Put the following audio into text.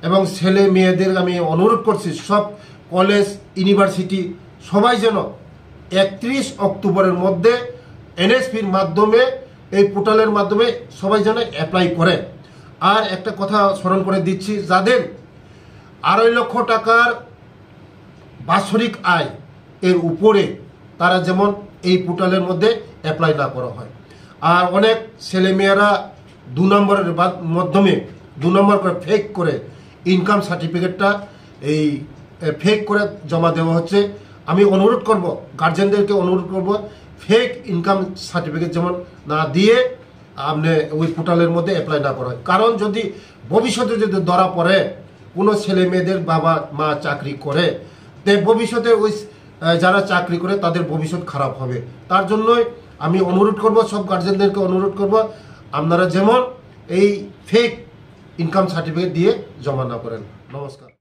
এবং ছেলে মেয়েদের আমি অনুরোধ করছি সব কলেজ ইউনিভার্সিটি সবাই যেন 31 অক্টোবরের মধ্যে এনএসপির মাধ্যমে এই পোর্টালের মাধ্যমে সবাই যেন অ্যাপ্লাই করে। আর একটা কথা স্মরণ করে দিচ্ছি, যাদের 2.5 লক্ষ টাকার বাৎসরিক আয় এর উপরে তারা যেমন এই পোর্টালের মধ্যে অ্যাপ্লাই না করা হয়। আর অনেক ছেলেমেয়েরা 2 নম্বরের মাধ্যমে 2 নম্বর করে ফেক করে ইনকাম সার্টিফিকেটটা এই ফেক করে জমা দেওয়া হচ্ছে। আমি অনুরোধ করব, গার্জেনদেরকে অনুরোধ করব, ফেক ইনকাম সার্টিফিকেট যেমন না দিয়ে আপনি ওই পোর্টালের মধ্যে অ্যাপ্লাই না করা হয়। কারণ যদি ভবিষ্যতে যদি ধরা পড়ে কোনো ছেলে মেয়েদের বাবা মা চাকরি করে, তাই ভবিষ্যতে ওই যারা চাকরি করে তাদের ভবিষ্যৎ খারাপ হবে। তার জন্যই আমি অনুরোধ করব, সব গার্জেনদেরকে অনুরোধ করব, আপনারা যেমন এই ফেক ইনকাম সার্টিফিকেট দিয়ে জমা না করেন। নমস্কার।